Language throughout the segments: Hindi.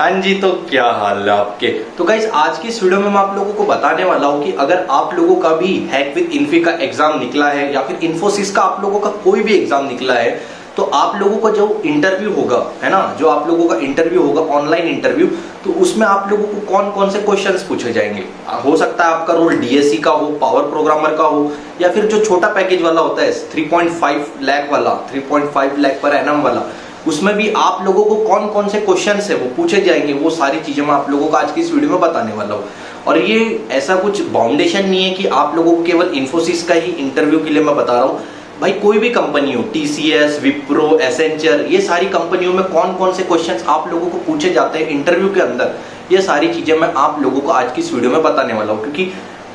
हाँ जी, तो क्या हाल है आपके। तो गाइस आज की इस वीडियो में मैं आप लोगों को बताने वाला हूँ कि अगर आप लोगों का भी हैक विद इन्फी का एग्जाम निकला है या फिर इन्फोसिस का आप लोगों का कोई भी एग्जाम निकला है, तो आप लोगों का जो इंटरव्यू होगा, है ना, जो आप लोगों का इंटरव्यू होगा ऑनलाइन इंटरव्यू, तो उसमें आप लोगों को कौन कौन से क्वेश्चंस पूछे जाएंगे। हो सकता है आपका रोल डीएससी का हो, पावर प्रोग्रामर का हो, या फिर जो छोटा पैकेज वाला होता है 3.5 लाख वाला, 3.5 लाख पर एनम वाला, उसमें भी आप लोगों को कौन कौन से क्वेश्चंस है वो पूछे जाएंगे। वो सारी चीजें मैं आप लोगों को आज की इस वीडियो में बताने वाला हूँ। और ये ऐसा कुछ बाउंडेशन नहीं है कि आप लोगों को केवल इन्फोसिस का ही इंटरव्यू के लिए मैं बता रहा हूँ। भाई कोई भी कंपनी हो, टीसीएस, विप्रो, एसेंचर, ये सारी कंपनियों में कौन कौन से क्वेश्चंस आप लोगों को पूछे जाते हैं इंटरव्यू के अंदर, ये सारी चीजें मैं आप लोगों को आज की इस वीडियो में बताने वाला हूँ। क्योंकि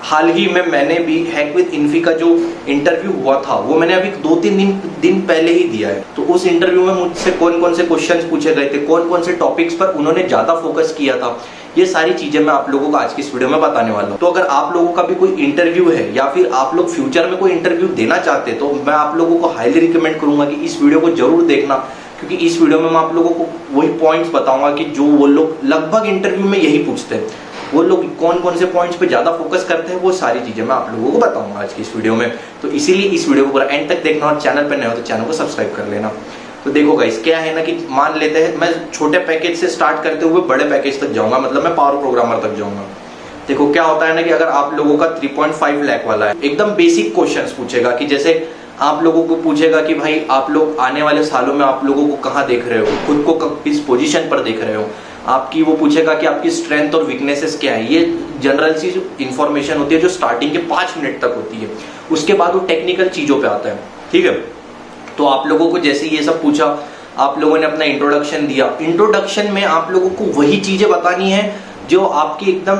हाल ही में मैंने भी हैक विद इन्फी का जो इंटरव्यू हुआ था वो मैंने अभी 2-3 दिन पहले ही दिया है। तो उस इंटरव्यू में मुझसे कौन कौन से क्वेश्चंस पूछे गए थे, कौन कौन से टॉपिक्स पर उन्होंने ज्यादा फोकस किया था, ये सारी चीजें मैं आप लोगों को आज की इस वीडियो में बताने वाला हूँ। तो अगर आप लोगों का भी कोई इंटरव्यू है या फिर आप लोग फ्यूचर में कोई इंटरव्यू देना चाहते तो मैं आप लोगों को हाईली रिकमेंड करूंगा कि इस वीडियो को जरूर देखना। क्योंकि इस वीडियो में मैं आप लोगों को वही पॉइंट्स बताऊंगा कि जो वो लोग लगभग इंटरव्यू में यही पूछते हैं। वो लोग कौन कौन से पॉइंट्स पे ज्यादा फोकस करते हैं, वो सारी चीजें मैं आप लोगों को बताऊंगा आज की इस वीडियो में। तो इसीलिए इस वीडियो को पूरा एंड तक देखना, और चैनल पे नए हो तो चैनल को सब्सक्राइब कर लेना। तो देखो गाइस, क्या है ना कि मान लेते हैं मैं छोटे पैकेज से स्टार्ट करते हुए बड़े पैकेज तक जाऊंगा, मतलब मैं पावर प्रोग्रामर तक जाऊंगा। देखो क्या होता है ना कि अगर आप लोगों का 3.5 लाख वाला है, एकदम बेसिक क्वेश्चंस पूछेगा कि जैसे आप लोगों को पूछेगा कि भाई आप लोग आने वाले सालों में आप लोगों को कहाँ देख रहे हो, खुद को किस पोजीशन पर देख रहे हो। आपकी वो पूछेगा कि आपकी स्ट्रेंथ और वीकनेसेस क्या है। ये जनरल सी इंफॉर्मेशन होती है जो स्टार्टिंग के 5 मिनट तक होती है। उसके बाद वो टेक्निकल चीजों पे आता है, ठीक है। तो आप लोगों को जैसे ये सब पूछा, आप लोगों ने अपना इंट्रोडक्शन दिया। इंट्रोडक्शन में आप लोगों को वही चीजें बतानी है जो आपकी एकदम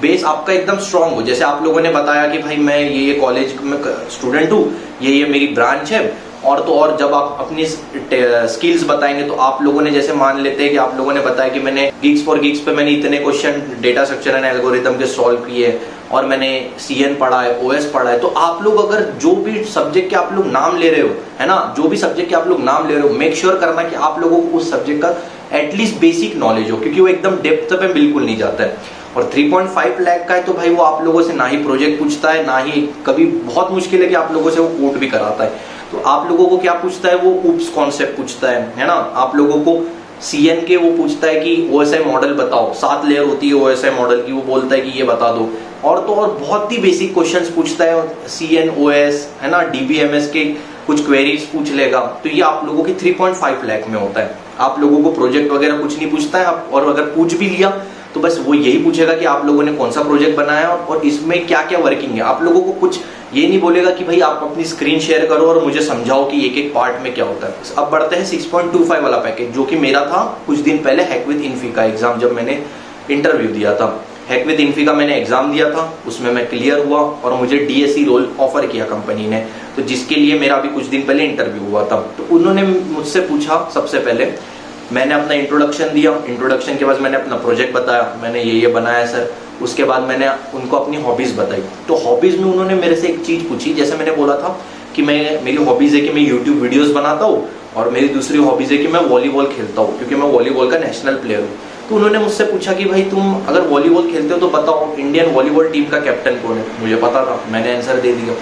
बेस आपका एकदम स्ट्रांग हो। जैसे आप लोगों ने बताया कि भाई मैं ये कॉलेज में स्टूडेंट हूँ, ये मेरी ब्रांच है। और तो और जब आप अपनी स्किल्स बताएंगे तो आप लोगों ने जैसे मान लेते हैं कि आप लोगों ने बताया कि मैंने गीक्स फॉर गीक्स पे मैंने इतने question data structure and algorithm के सॉल्व किए, और मैंने सीएन पढ़ा है, ओएस पढ़ा है। तो आप लोग अगर जो भी सब्जेक्ट के आप लोग नाम ले रहे हो, है ना, जो भी सब्जेक्ट के आप लोग नाम ले रहे हो, मेक श्योर करना कि आप लोगों को उस सब्जेक्ट का एटलीस्ट बेसिक नॉलेज हो, क्योंकि वो एकदम डेप्थ पे बिल्कुल नहीं जाता है। और 3.5 लाख का है तो भाई वो आप लोगों से ना ही प्रोजेक्ट पूछता है, ना ही कभी बहुत मुश्किल है कि आप लोगों से वो कोड भी कराता है। तो आप लोगों को क्या पूछता है, वो ऊप्स कॉन्सेप्ट पूछता है ना। आप लोगों को सीएन के वो पूछता है कि ओएसआई मॉडल बताओ, 7 लेयर होती है ओएसआई मॉडल की, वो बोलता है कि ये बता दो। और तो और बहुत ही बेसिक क्वेश्चंस पूछता है सीएन ओएस, है ना, डीबीएमएस के कुछ क्वेरीज पूछ लेगा। तो ये आप लोगों की 3.5 लाख में होता है। आप लोगों को प्रोजेक्ट वगैरह कुछ नहीं पूछता है, और अगर पूछ भी लिया तो बस वो यही पूछेगा कि आप लोगों ने कौन सा प्रोजेक्ट बनाया और इसमें क्या क्या वर्किंग है। आप लोगों को कुछ ये नहीं बोलेगा कि भाई आप अपनी स्क्रीन शेयर करो और मुझे समझाओ कि एक एक पार्ट में क्या होता है। अब बढ़ते हैं 6.25 वाला पैकेज, जो कि मेरा था कुछ दिन पहले हैक विद इन्फी का एग्जाम, जब मैंने इंटरव्यू दिया था। हैक विद इन्फी का मैंने एग्जाम दिया था, उसमें मैं क्लियर हुआ और मुझे डीएससी रोल ऑफर किया कंपनी ने, तो जिसके लिए मेरा भी कुछ दिन पहले इंटरव्यू हुआ था। तो उन्होंने मुझसे पूछा, सबसे पहले मैंने अपना इंट्रोडक्शन दिया। इंट्रोडक्शन के बाद मैंने अपना प्रोजेक्ट बताया, मैंने ये बनाया सर। उसके बाद मैंने उनको अपनी हॉबीज बताई। तो हॉबीज में उन्होंने मेरे से एक चीज पूछी, जैसे मैंने बोला था कि मेरी हॉबीज है कि मैं यूट्यूब वीडियोस बनाता हूँ, और मेरी दूसरी हॉबीज है कि मैं वॉलीबॉल खेलता हूँ, क्योंकि मैं वॉलीबॉल का नेशनल प्लेयर हूँ। तो उन्होंने मुझसे पूछा कि भाई तुम अगर वॉलीबॉल खेलते हो तो बताओ इंडियन वॉलीबॉल टीम का कैप्टन कौन है। मुझे पता था, मैंने आंसर दे दिया।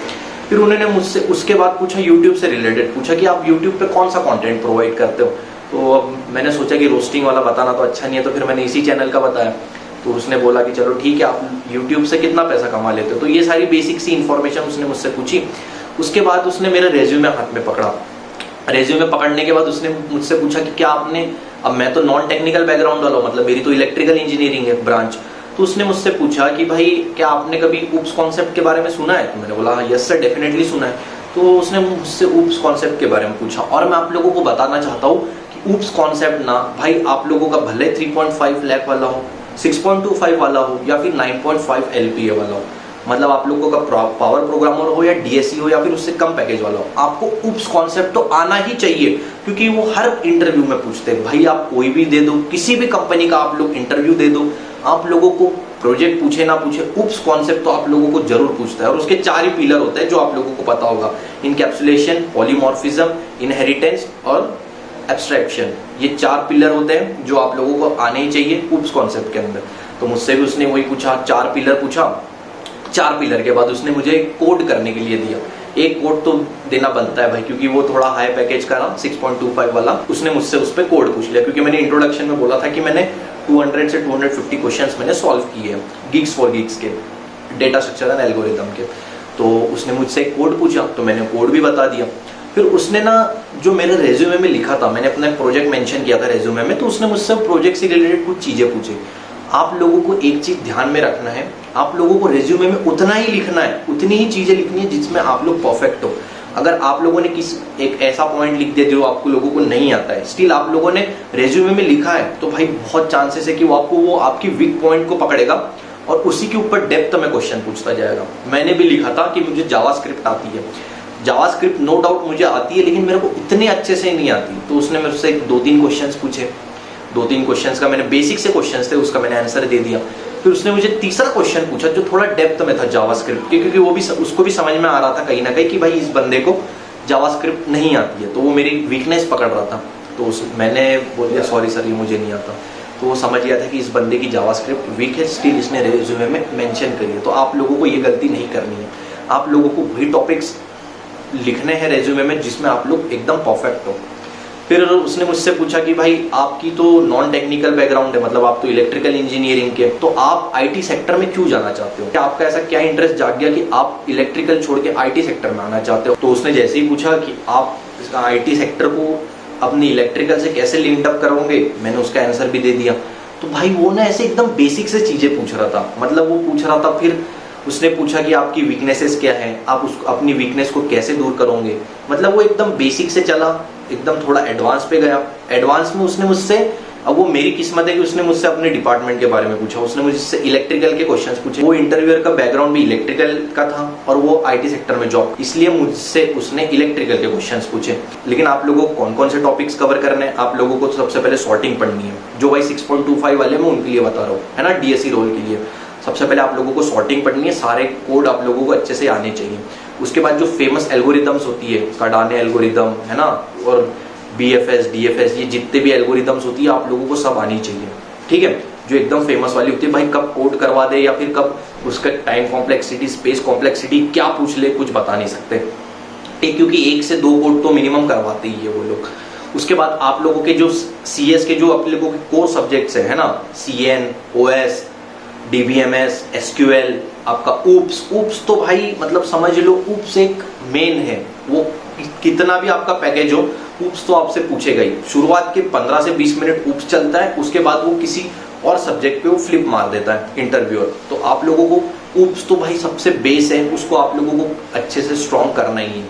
फिर उन्होंने मुझसे उसके बाद पूछा यूट्यूब से रिलेटेड, पूछा कि आप यूट्यूब पे कौन सा कंटेंट प्रोवाइड करते हो। तो अब मैंने सोचा कि रोस्टिंग वाला बताना तो अच्छा नहीं है, तो फिर मैंने इसी चैनल का बताया। तो उसने बोला कि चलो ठीक है, आप यूट्यूब से कितना पैसा कमा लेते हो। तो ये सारी बेसिक सी इन्फॉर्मेशन उसने मुझसे पूछी। उसके बाद उसने मेरा रेज्यूमे हाथ में पकड़ा। रेज्यूमे पकड़ने के बाद उसने मुझसे पूछा कि क्या आपने, अब मैं तो नॉन टेक्निकल बैकग्राउंड वाला हूँ, मतलब मेरी तो इलेक्ट्रिकल इंजीनियरिंग है ब्रांच। तो उसने मुझसे पूछा कि भाई क्या आपने कभी ऊप्स कॉन्सेप्ट के बारे में सुना है। तो मैंने बोला यस सर, डेफिनेटली सुना है। तो उसने मुझसे ऊप्स कॉन्सेप्ट के बारे में पूछा, और मैं आप लोगों को बताना चाहता हूँ कि ऊप्स कॉन्सेप्ट ना भाई आप लोगों का भले 3.5 लाख वाला हो, 6.25 वाला हो, या फिर 9.5 एलपीए वाला हो, मतलब आप लोगों का पावर प्रोग्रामर हो या डीएससी हो या फिर उससे कम पैकेज वाला हो, आपको ऊप्स कॉन्सेप्ट तो आना ही चाहिए। क्योंकि वो हर इंटरव्यू में पूछते हैं। भाई आप कोई भी दे दो, किसी भी कंपनी का आप लोग इंटरव्यू दे दो, आप लोगों को प्रोजेक्ट पूछे ना पूछे, ऊप्स कॉन्सेप्ट तो आप लोगों को जरूर पूछता है। और उसके 4 ही पिलर होते हैं जो आप लोगों को पता होगा: इनकैप्सुलेशन, पॉलीमॉर्फिज्म, इनहेरिटेंस और एब्स्ट्रैक्शन, ये 4 पिलर होते हैं जो आप लोगों को आने ही चाहिए ऊप्स कॉन्सेप्ट के अंदर। तो मुझसे भी उसने वही पूछा, 4 पिलर पूछा। 4 पिलर के बाद उसने मुझे कोड करने के लिए दिया। एक कोड तो देना बनता है भाई, क्योंकि वो थोड़ा हाई पैकेज का ना 6.25 वाला, उसने मुझसे उस पर कोड पूछ लिया, क्योंकि मैंने इंट्रोडक्शन में बोला था कि मैंने 200 से 250 क्वेश्चंस मैंने सॉल्व किए हैं गिग्स फॉर गिग्स के, डेटा स्ट्रक्चर एंड एल्गोरिथम के। तो उसने मुझसे एक कोड पूछा, तो मैंने कोड भी बता दिया। फिर उसने ना जो मेरे रेज्यूमे में लिखा था, मैंने अपना प्रोजेक्ट मेंशन किया था रेज्यूमे में, तो उसने मुझसे प्रोजेक्ट से रिलेटेड कुछ चीजें पूछी। आप लोगों को एक चीज ध्यान में रखना है, आप लोगों को रेज्यूमे में उतना ही लिखना है, उतनी ही चीजें लिखनी है जिसमें आप लोग परफेक्ट हो। अगर आप लोगों ने एक ऐसा पॉइंट लिख दिया जो आपको लोगों को नहीं आता है, स्टिल आप लोगों ने रेज्यूमे में लिखा है, तो भाई बहुत चांसेस है कि वो आपकी वीक पॉइंट को पकड़ेगा और उसी के ऊपर डेप्थ में क्वेश्चन पूछता जाएगा। मैंने भी लिखा था कि मुझे जावास्क्रिप्ट आती है, जावास्क्रिप्ट नो डाउट मुझे आती है, लेकिन मेरे को इतने अच्छे से नहीं आती। तो उसने मेरे से 2-3 क्वेश्चंस पूछे, 2-3 क्वेश्चंस का मैंने बेसिक से क्वेश्चंस थे उसका मैंने आंसर दे दिया। फिर उसने मुझे तीसरा क्वेश्चन पूछा जो थोड़ा डेप्थ में था जावास्क्रिप्ट के, क्योंकि वो भी उसको भी समझ में आ रहा था कहीं ना कहीं कि भाई इस बंदे को जावास्क्रिप्ट नहीं आती है, तो वो मेरी वीकनेस पकड़ रहा था। तो मैंने बोल दिया सॉरी सर ये मुझे नहीं आता। तो वो समझ गया था कि इस बंदे की जावास्क्रिप्ट वीक है, स्टिल इसने रेज्यूमे में मेंशन करी है। तो आप लोगों को ये गलती नहीं करनी है, आप लोगों को वही टॉपिक्स लिखने हैं रेज्यूमे में जिसमें आप लोग एकदम परफेक्ट हो। फिर उसने मुझसे पूछा कि भाई आपकी तो नॉन टेक्निकल बैकग्राउंड है, मतलब आप तो इलेक्ट्रिकल इंजीनियरिंग के, तो आप आईटी सेक्टर में क्यों जाना चाहते हो, क्या आपका ऐसा क्या इंटरेस्ट जाग गया कि आप इलेक्ट्रिकल छोड़ के आईटी सेक्टर में आना चाहते हो। तो उसने जैसे ही पूछा कि आप इसका आईटी सेक्टर को अपनी इलेक्ट्रिकल से कैसे लिंक अप करोगे, मैंने उसका आंसर भी दे दिया। तो भाई वो ना ऐसे एकदम बेसिक से चीजें पूछ रहा था, मतलब वो पूछ रहा था। फिर उसने पूछा कि आपकी वीकनेसेस क्या है, आप उसको अपनी वीकनेस को कैसे दूर करोगे, मतलब वो एकदम बेसिक से चला, एकदम थोड़ा एडवांस पे गया। एडवांस में उसने मुझसे, अब वो मेरी किस्मत है कि उसने मुझसे अपने डिपार्टमेंट के बारे में पूछा, उसने मुझसे इलेक्ट्रिकल के क्वेश्चंस पूछे। वो इंटरव्यूअर का बैकग्राउंड भी इलेक्ट्रिकल का था और वो आईटी सेक्टर में जॉब, इसलिए मुझसे उसने इलेक्ट्रिकल के क्वेश्चंस पूछे। लेकिन आप लोगों को कौन कौन से टॉपिक्स कवर करने हैं, आप लोगों को तो सबसे पहले सॉर्टिंग पढ़नी है, जो भाई 6.25 वाले मैं उनके लिए बता रहा हूँ, है ना, डीएससी रोल के लिए। सबसे पहले आप लोगों को सॉर्टिंग पढ़नी है, सारे कोड आप लोगों को अच्छे से आने चाहिए। उसके बाद जो फेमस एल्गोरिदम्स होती है, कार्डाने एल्गोरिदम है ना, और BFS, DFS, ये जितने भी एल्गोरिदम्स होती है आप लोगों को सब आनी चाहिए, ठीक है। जो एकदम फेमस वाली होती है, भाई कब कोड करवा दे या फिर कब उसका टाइम कॉम्प्लेक्सिटी, स्पेस कॉम्प्लेक्सिटी क्या पूछ ले, कुछ बता नहीं सकते, ठीक, क्योंकि 1 से 2 कोड तो मिनिमम करवाते ही है वो लोग। उसके बाद आप लोगों के जो CS के जो आप लोगों के कोर सब्जेक्ट्स है ना, CN, OS, DBMS, SQL, आपका ऊप्स तो भाई मतलब समझ लो ऊप्स एक मेन है, वो कितना भी आपका पैकेज हो ऊप्स तो आपसे पूछेगा ही। शुरुआत के 15 से 20 मिनट ऊप्स चलता है, उसके बाद वो किसी और सब्जेक्ट पे वो फ्लिप मार देता है इंटरव्यूअर। तो आप लोगों को ऊप्स तो भाई सबसे बेस है, उसको आप लोगों को अच्छे से स्ट्रॉन्ग करना ही है।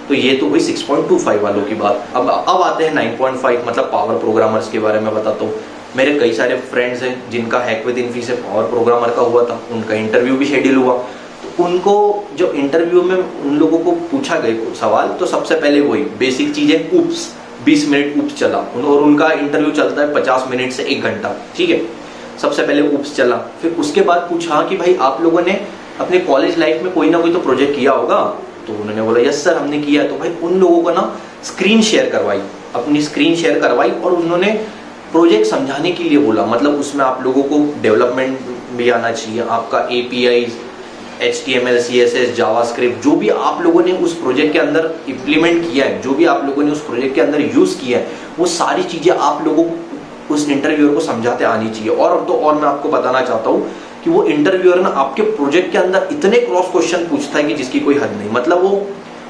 तो ये तो हुई 6.25 वालों की बात। अब आते हैं 9.5 मतलब पावर प्रोग्रामर्स के बारे में बताता हूँ। मेरे कई सारे फ्रेंड्स हैं जिनका हैक विद इन्फी से पावर प्रोग्रामर का हुआ था, उनका इंटरव्यू भी शेड्यूल हुआ। तो उनको जो इंटरव्यू में उन लोगों को पूछा गया सवाल, तो सबसे पहले वही बेसिक चीजें, ऊप्स 20 मिनट ऊप्स चला, और उनका इंटरव्यू चलता है 50 मिनट से 1 घंटा, ठीक है। सबसे पहले ऊप्स चला, फिर उसके बाद पूछा कि भाई आप लोगों ने अपने कॉलेज लाइफ में कोई ना कोई तो प्रोजेक्ट किया होगा, तो उन्होंने बोला यस सर हमने किया। तो भाई उन लोगों को ना स्क्रीन शेयर करवाई, अपनी स्क्रीन शेयर करवाई, और उन्होंने प्रोजेक्ट समझाने के लिए बोला, मतलब उसमें आप लोगों को डेवलपमेंट भी आना चाहिए, आपका APIs, HTML, CSS, जावास्क्रिप्ट, जो भी आप लोगों ने उस प्रोजेक्ट के अंदर इम्प्लीमेंट किया है, जो भी आप लोगों ने उस प्रोजेक्ट के अंदर यूज किया है, वो सारी चीजें आप लोगों को उस इंटरव्यूअर को समझाते आनी चाहिए। और मैं आपको बताना चाहता हूँ कि वो इंटरव्यूअर ना आपके प्रोजेक्ट के अंदर इतने क्रॉस क्वेश्चन पूछता है कि जिसकी कोई हद नहीं। मतलब वो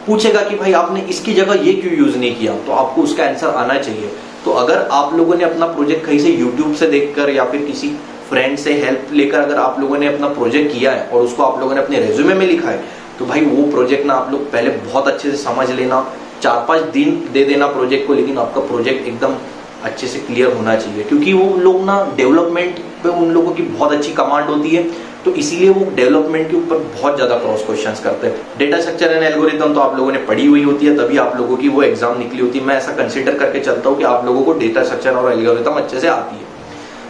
पूछेगा कि भाई आपने इसकी जगह ये क्यों यूज नहीं किया, तो आपको उसका आंसर आना चाहिए। तो अगर आप लोगों ने अपना प्रोजेक्ट कहीं से यूट्यूब से देखकर या फिर किसी फ्रेंड से हेल्प लेकर अगर आप लोगों ने अपना प्रोजेक्ट किया है और उसको आप लोगों ने अपने रेज्यूमे में लिखा है, तो भाई वो प्रोजेक्ट ना आप लोग पहले बहुत अच्छे से समझ लेना, 4-5 दिन दे देना प्रोजेक्ट को, लेकिन आपका प्रोजेक्ट एकदम अच्छे से क्लियर होना चाहिए। क्योंकि वो लोग ना डेवलपमेंट पे उन लोगों की बहुत अच्छी कमांड होती है, तो इसीलिए वो डेवलपमेंट के ऊपर बहुत ज्यादा क्रॉस क्वेश्चंस करते हैं। डेटा स्ट्रक्चर एंड एल्गोरिथम तो आप लोगों ने पढ़ी हुई होती है, तभी आप लोगों की वो एग्जाम निकली होती है। मैं ऐसा कंसिडर करके चलता हूँ कि आप लोगों को डेटा स्ट्रक्चर और एल्गोरिथम अच्छे से आती है।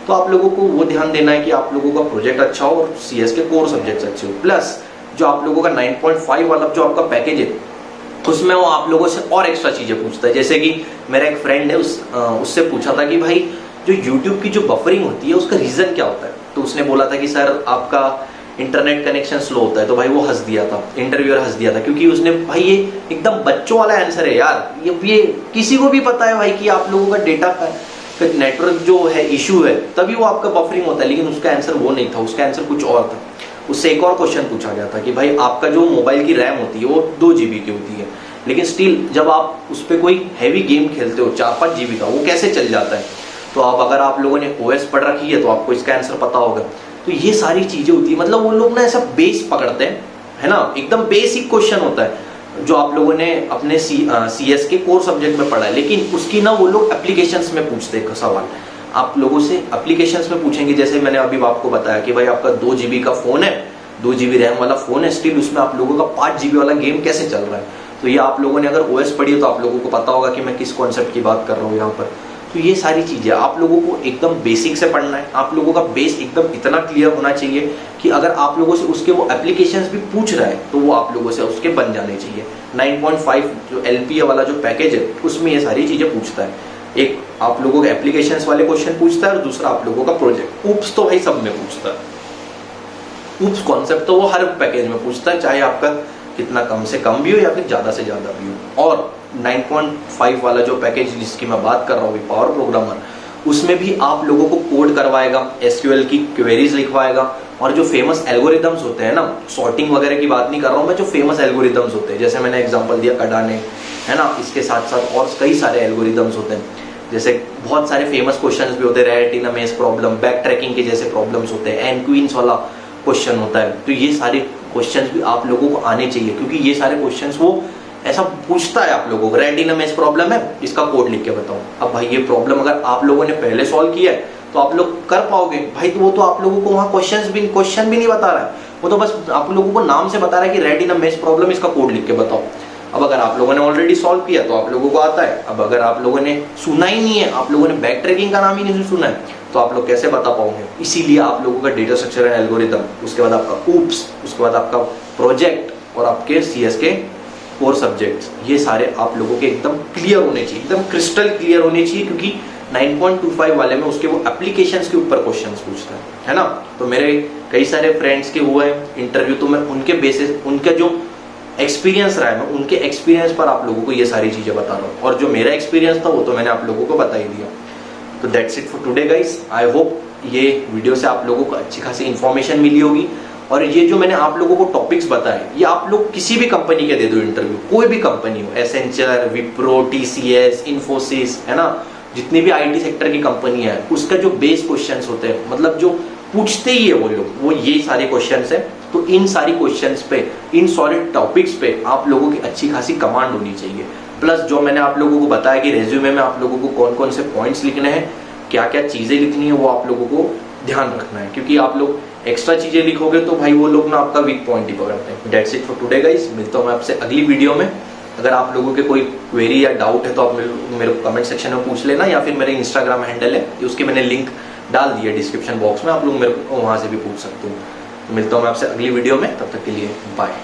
तो आप लोगों को वो ध्यान देना है कि आप लोगों का प्रोजेक्ट अच्छा हो और CS के कोर सब्जेक्ट्स अच्छे हो। प्लस जो आप लोगों का 9.5 वाला जो आपका पैकेज है, उसमें वो आप लोगों से और एक्स्ट्रा चीजें पूछता है। जैसे कि मेरा एक फ्रेंड है, उससे पूछा था कि भाई जो YouTube की जो बफरिंग होती है उसका रीजन क्या होता है। तो उसने बोला था कि सर आपका इंटरनेट कनेक्शन स्लो होता है। तो भाई वो हंस दिया था, इंटरव्यूअर हंस दिया था, क्योंकि उसने भाई ये एकदम बच्चों वाला आंसर है यार। ये किसी को भी पता है भाई कि आप लोगों का डेटा का नेटवर्क जो है इशू है, तभी वो आपका बफरिंग होता है। लेकिन उसका आंसर वो नहीं था, उसका आंसर कुछ और था। उससे एक और क्वेश्चन पूछा गया था कि भाई आपका जो मोबाइल की रैम होती है वो 2 GB की होती है, लेकिन स्टिल जब आप उस पर कोई हैवी गेम खेलते हो 4-5 GB का, वो कैसे चल जाता है। तो अगर आप लोगों ने OS पढ़ रखी है तो आपको इसका आंसर पता होगा। तो ये सारी चीजें होती है, मतलब वो लोग ना ऐसा बेस पकड़ते हैं, है ना, एकदम बेसिक क्वेश्चन होता है जो आप लोगों ने अपने CS के कोर सब्जेक्ट में पढ़ा है, लेकिन उसकी ना वो लोग एप्लीकेशंस में पूछते हैं सवाल। आप लोगों से एप्लीकेशंस में पूछेंगे, जैसे मैंने अभी आपको बताया कि भाई आपका 2 GB का फोन है, 2 GB रैम वाला फोन है, स्टिल उसमें आप लोगों का 5 GB वाला गेम कैसे चल रहा है। तो ये आप लोगों ने अगर OS पढ़ी है तो आप लोगों को पता होगा कि मैं किस कॉन्सेप्ट की बात कर रहा हूँ यहाँ पर। तो ये सारी चीजें आप लोगों को एकदम बेसिक से पढ़ना है। आप लोगों का बेस एकदम इतना क्लियर होना चाहिए कि अगर आप लोगों से उसके वो एप्लीकेशंस भी पूछ रहा है तो वो आप लोगों से उसके बन जाने चाहिए। 9.5 जो LPA वाला जो पैकेज है उसमें ये सारी चीजें पूछता है। एक आप लोगों के एप्लीकेशंस वाले क्वेश्चन पूछता है और दूसरा आप लोगों का प्रोजेक्ट। ऊप्स तो भाई सब में पूछता है, ऊप्स कॉन्सेप्ट तो वो हर पैकेज में पूछता है, चाहे आपका कितना कम से कम भी हो या फिर ज्यादा से ज्यादा भी हो। और 9.5 वाला जो पैकेज जिसकी मैं बात कर रहा हूँ पावर प्रोग्रामर, उसमें भी आप लोगों को कोड करवाएगा, SQL की क्वेरीज लिखवाएगा, और जो फेमस एल्गोरिदम्स होते हैं ना, सॉर्टिंग वगैरह की बात नहीं कर रहा हूँ मैं, जो फेमस एल्गोरिदम्स होते हैं, जैसे मैंने एग्जांपल दिया कडाने, है ना, इसके साथ साथ और कई सारे एल्गोरिदम्स होते हैं। जैसे बहुत सारे फेमस क्वेश्चंस भी होते हैं, रैट इन अ मेज प्रॉब्लम, बैक ट्रैकिंग के जैसे प्रॉब्लम्स होते हैं, एंड क्वींस वाला क्वेश्चन होता है। तो ये सारे क्वेश्चंस भी आप लोगों को आने चाहिए, क्योंकि ये सारे क्वेश्चंस वो ऐसा पूछता है आप लोगों को। रैट इन अ मेज प्रॉब्लम है, इसका कोड लिख के बताओ। अब भाई ये प्रॉब्लम अगर आप लोगों ने पहले सॉल्व किया है तो आप लोग कर पाओगे भाई। तो वो तो आप लोगों को वहाँ क्वेश्चन भी नहीं बता रहा है, वो तो बस आप लोगों को नाम से बता रहा है कि रैट इन अ मेज प्रॉब्लम, इसका कोड लिख के बताओ। अब अगर आप लोगों ने ऑलरेडी सॉल्व किया तो आप लोगों को आता है। अब अगर आप लोगों ने सुना ही नहीं है, आप लोगों ने बैक ट्रैकिंग का नाम ही नहीं सुना है, तो आप लोग कैसे बता पाओगे। इसीलिए आप लोगों का डेटा स्ट्रक्चर एंड एल्गोरिथम, उसके बाद आपका ऊप्स, उसके बाद आपका प्रोजेक्ट और आपके CS के कोर सब्जेक्ट्स, ये सारे आप लोगों के एकदम क्लियर होने चाहिए, एकदम क्रिस्टल क्लियर होने चाहिए, क्योंकि 9.25 वाले में उसके वो एप्लीकेशंस के ऊपर क्वेश्चंस पूछता है ना। तो मेरे कई सारे फ्रेंड्स के हुए इंटरव्यू, तो मैं उनके बेसिस, उनका जो एक्सपीरियंस रहा है, मैं उनके एक्सपीरियंस पर आप लोगों को ये सारी चीजें बता रहा हूँ। और जो मेरा एक्सपीरियंस था वो तो मैंने आप लोगों को बता ही दिया। तो that's it for today guys. I hope ये वीडियो से आप लोगों को अच्छी खासी इन्फॉर्मेशन मिली होगी। और ये जो मैंने आप लोगों को टॉपिक्स बताए, ये आप लोग किसी भी कंपनी के दे दो इंटरव्यू, कोई भी कंपनी हो, एसेंचर, विप्रो, TCS, इन्फोसिस, है ना, जितनी भी IT सेक्टर की कंपनी है, उसका जो बेस क्वेश्चंस होते हैं, मतलब जो पूछते ही है वो लोग, वो ये सारे क्वेश्चंस है। तो इन सारी क्वेश्चंस पे, इन सारे टॉपिक्स पे आप लोगों की अच्छी खासी कमांड होनी चाहिए। प्लस जो मैंने आप लोगों को बताया कि रेज्यूमे में आप लोगों को कौन कौन से पॉइंट्स लिखने हैं, क्या क्या चीजें लिखनी है, वो आप लोगों को ध्यान रखना है, क्योंकि आप लोग एक्स्ट्रा चीजें लिखोगे तो भाई वो लोग ना आपका वीक पॉइंट ही पकड़ते हैं। That's it for today guys. मिलता हूँ मैं आपसे अगली वीडियो में। अगर आप लोगों के कोई क्वेरी या डाउट है तो आप मेरे को कमेंट सेक्शन में पूछ लेना, या फिर मेरे इंस्टाग्राम हैंडल है, उसके मैंने लिंक डाल दिया डिस्क्रिप्शन बॉक्स में, आप लोग मेरे को वहां से भी पूछ सकते हो। तो मिलता हूँ मैं आपसे अगली वीडियो में, तब तक के लिए बाय।